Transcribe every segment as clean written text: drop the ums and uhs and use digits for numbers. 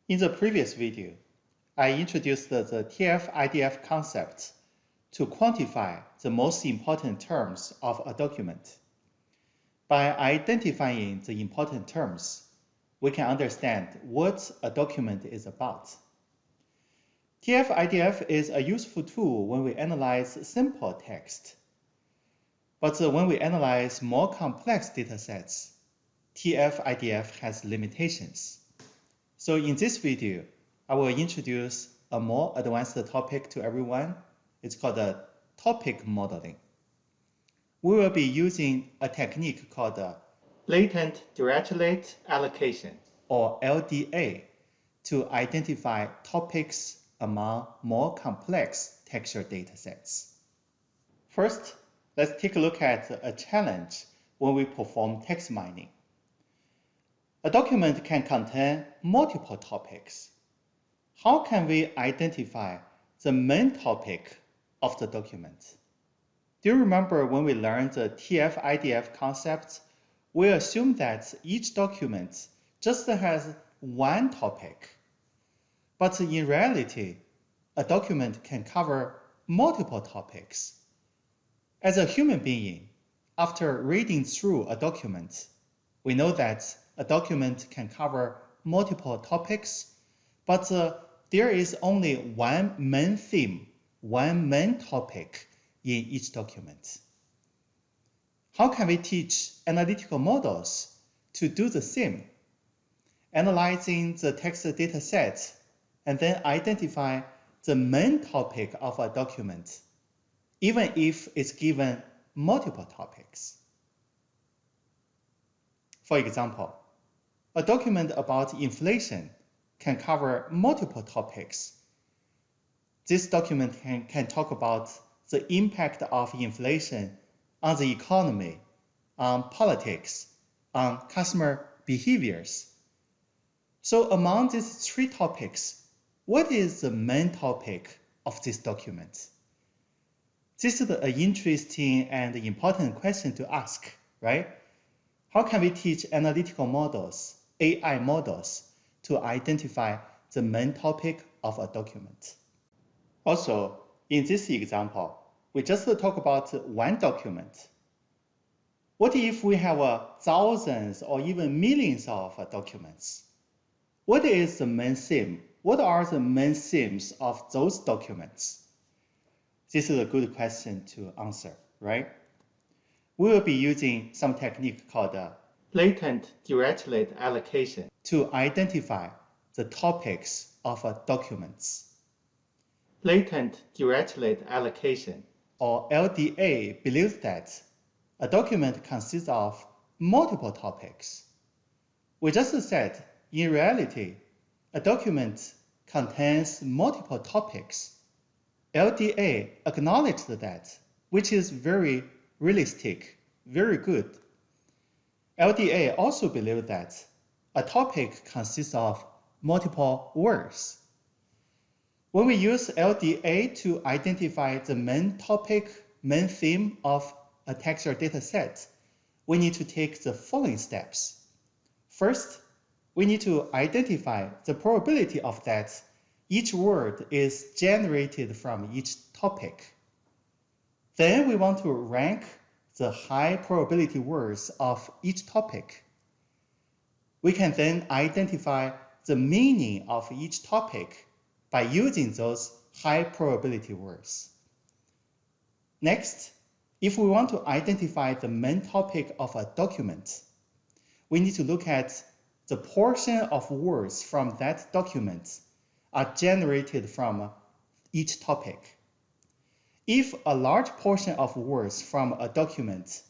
In the previous video, I introduced the TF-IDF concept to quantify the most important terms of a document. By identifying the important terms, we can understand what a document is about. TF-IDF is a useful tool when we analyze simple text. But when we analyze more complex datasets, TF-IDF has limitations. So in this video, I will introduce a more advanced topic to everyone. It's called topic modeling. We will be using a technique called Latent Dirichlet Allocation, or LDA, to identify topics among more complex textual datasets. First, let's take a look at a challenge when we perform text mining. A document can contain multiple topics. How can we identify the main topic of the document? Do you remember when we learned the TF-IDF concept? We assume that each document just has one topic. But in reality, a document can cover multiple topics. As a human being, after reading through a document, we know that a document can cover multiple topics, but there is only one main theme, one main topic in each document. How can we teach analytical models to do the same? Analyzing the text data set and then identify the main topic of a document, even if it's given multiple topics. For example, a document about inflation can cover multiple topics. This document can talk about the impact of inflation on the economy, on politics, on customer behaviors. So among these three topics, what is the main topic of this document? This is an interesting and important question to ask, right? How can we teach analytical models, AI models, to identify the main topic of a document? Also, in this example, we just talk about one document. What if we have thousands or even millions of documents? What is the main theme? What are the main themes of those documents? This is a good question to answer, right? We will be using some technique called Latent Dirichlet Allocation to identify the topics of documents. Latent Dirichlet Allocation, or LDA, believes that a document consists of multiple topics. We just said, in reality, a document contains multiple topics. LDA acknowledged that, which is very realistic, very good. LDA also believes that a topic consists of multiple words. When we use LDA to identify the main topic, main theme of a textual data set, we need to take the following steps. First, we need to identify the probability of that each word is generated from each topic. Then we want to rank the high probability words of each topic. We can then identify the meaning of each topic by using those high probability words. Next, if we want to identify the main topic of a document, we need to look at the portion of words from that document are generated from each topic. If a large portion of words from a document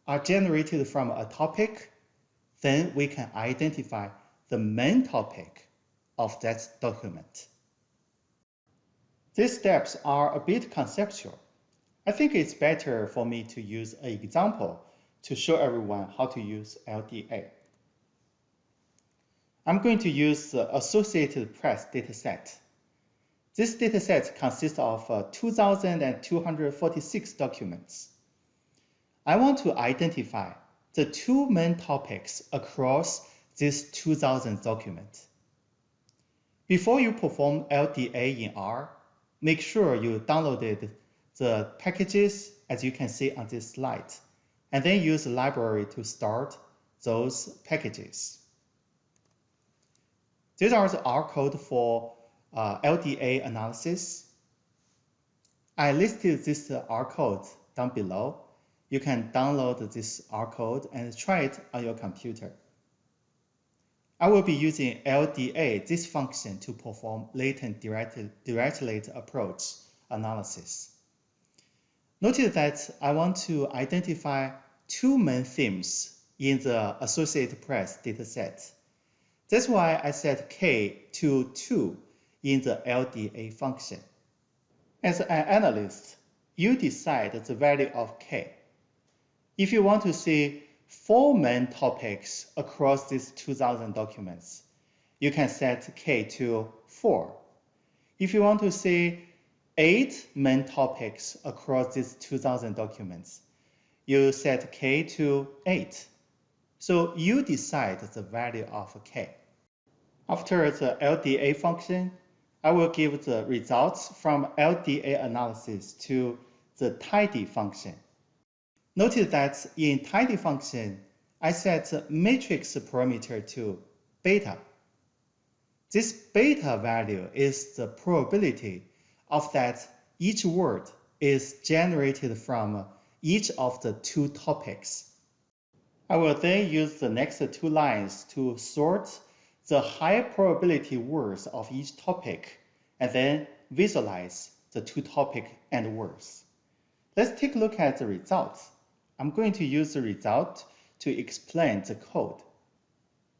are generated from a topic, then we can identify the main topic of that document. These steps are a bit conceptual. I think it's better for me to use an example to show everyone how to use LDA. I'm going to use the Associated Press dataset. This dataset consists of 2,246 documents. I want to identify the two main topics across these 2,000 documents. Before you perform LDA in R, make sure you downloaded the packages as you can see on this slide, and then use the library to start those packages. These are the R code for LDA analysis. I listed this R code down below. You can download this R code and try it on your computer. I will be using LDA, this function, to perform latent dirichlet approach analysis. Notice that I want to identify two main themes in the Associated Press dataset. That's why I set K to 2 in the LDA function. As an analyst, you decide the value of K. If you want to see 4 main topics across these 2,000 documents, you can set K to 4. If you want to see 8 main topics across these 2,000 documents, you set K to 8. So you decide the value of K. After the LDA function, I will give the results from LDA analysis to the tidy function. Notice that in tidy function, I set the matrix parameter to beta. This beta value is the probability of that each word is generated from each of the 2 topics. I will then use the next 2 lines to sort the high probability words of each topic and then visualize the 2 topic and words. Let's take a look at the results. I'm going to use the result to explain the code.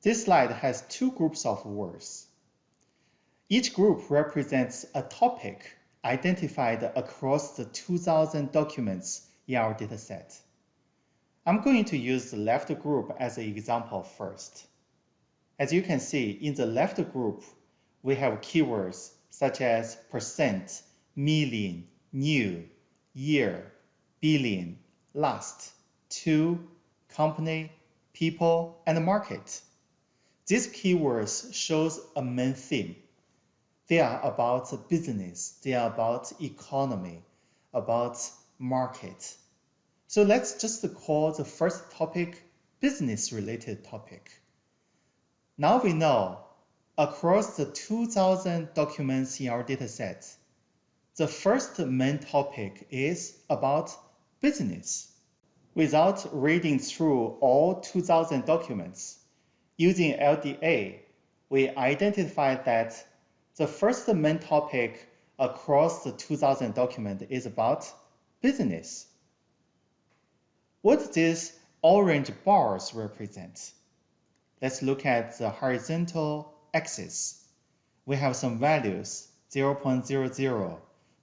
This slide has 2 groups of words. Each group represents a topic identified across the 2,000 documents in our dataset. I'm going to use the left group as an example first. As you can see, in the left group, we have keywords such as percent, million, new, year, billion, last, to, company, people, and market. These keywords shows a main theme. They are about business, they are about economy, about market. So let's just call the first topic business-related topic. Now we know across the 2,000 documents in our dataset, the first main topic is about business. Without reading through all 2,000 documents, using LDA, we identified that the first main topic across the 2,000 document is about business. What these orange bars represent? Let's look at the horizontal axis. We have some values, 0.00,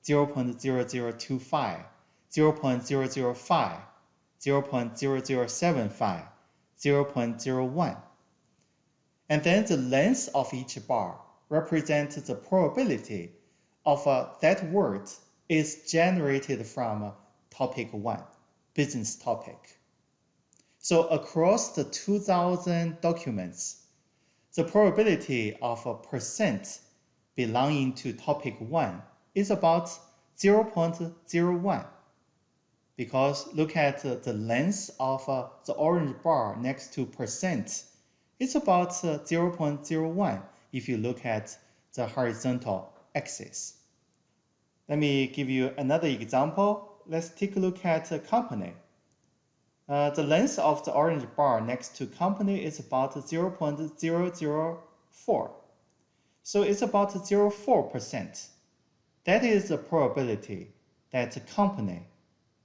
0.0025, 0.005, 0.0075, 0.01. And then the length of each bar represents the probability of that word is generated from topic 1, business topic. So across the 2,000 documents, the probability of a percent belonging to topic 1 is about 0.01. Because look at the length of the orange bar next to percent. It's about 0.01 if you look at the horizontal axis. Let me give you another example. Let's take a look at a company. The length of the orange bar next to company is about 0.004. So it's about 0.04%. That is the probability that the company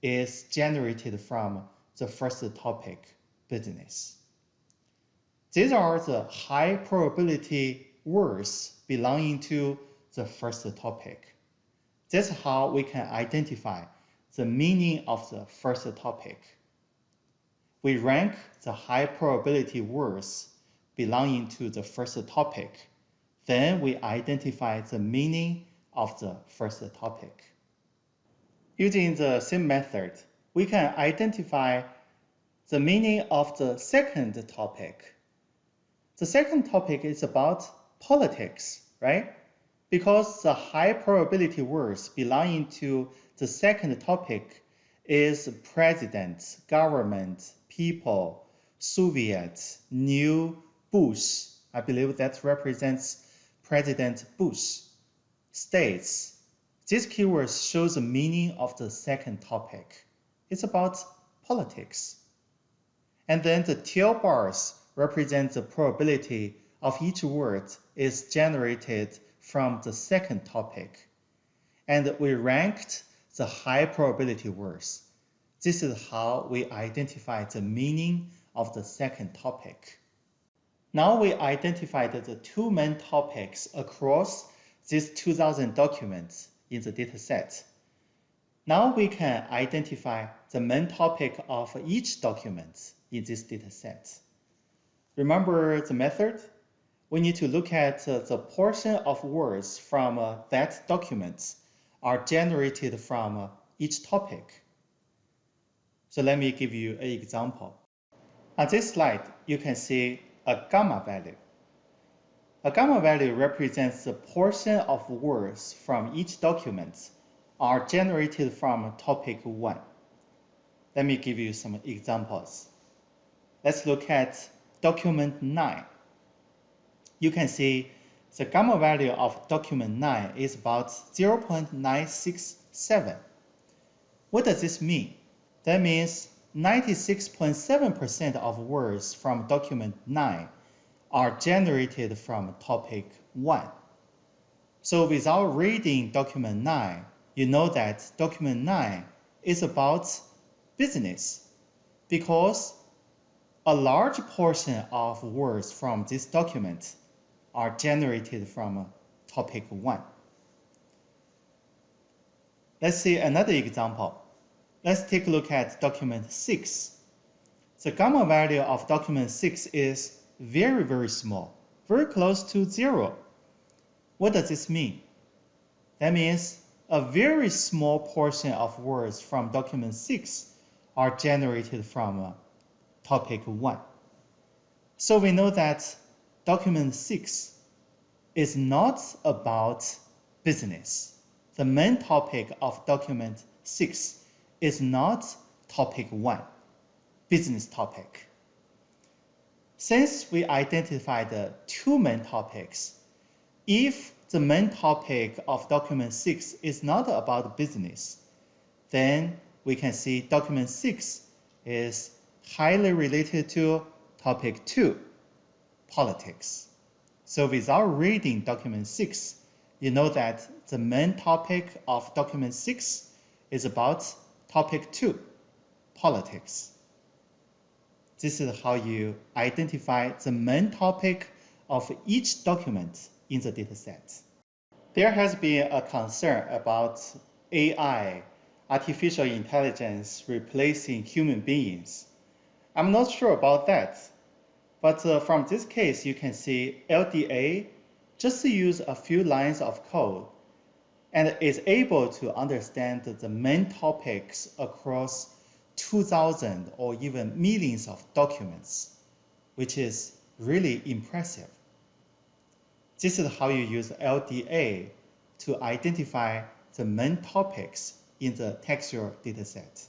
is generated from the first topic, business. These are the high probability words belonging to the first topic. That's how we can identify the meaning of the first topic. We rank the high probability words belonging to the first topic. Then we identify the meaning of the first topic. Using the same method, we can identify the meaning of the second topic. The second topic is about politics, right? Because the high probability words belonging to the second topic is president, government, people, Soviet, new, Bush. I believe that represents President Bush. States. These keywords show the meaning of the second topic. It's about politics. And then the tail bars represent the probability of each word is generated from the second topic. And we ranked the high probability words. This is how we identify the meaning of the second topic. Now we identified the two main topics across these 2,000 documents in the dataset. Now we can identify the main topic of each document in this dataset. Remember the method? We need to look at the portion of words from that document are generated from each topic. So let me give you an example. On this slide, you can see a gamma value. A gamma value represents the portion of words from each document are generated from topic 1. Let me give you some examples. Let's look at document 9. You can see the gamma value of document 9 is about 0.967. What does this mean? That means 96.7% of words from document 9 are generated from topic 1. So without reading document 9, you know that document 9 is about business because a large portion of words from this document are generated from topic 1. Let's see another example. Let's take a look at document 6. The gamma value of document 6 is very, very small, very close to 0. What does this mean? That means a very small portion of words from document 6 are generated from topic 1. So we know that document 6 is not about business. The main topic of document 6 is not topic 1, business topic. Since we identified the two main topics, if the main topic of document 6 is not about business, then we can see document 6 is highly related to topic 2, politics. So without reading document 6, you know that the main topic of document 6 is about topic 2, politics. This is how you identify the main topic of each document in the dataset. There has been a concern about AI, artificial intelligence, replacing human beings. I'm not sure about that, but from this case, you can see LDA just use a few lines of code and is able to understand the main topics across 2,000 or even millions of documents, which is really impressive. This is how you use LDA to identify the main topics in the textual dataset.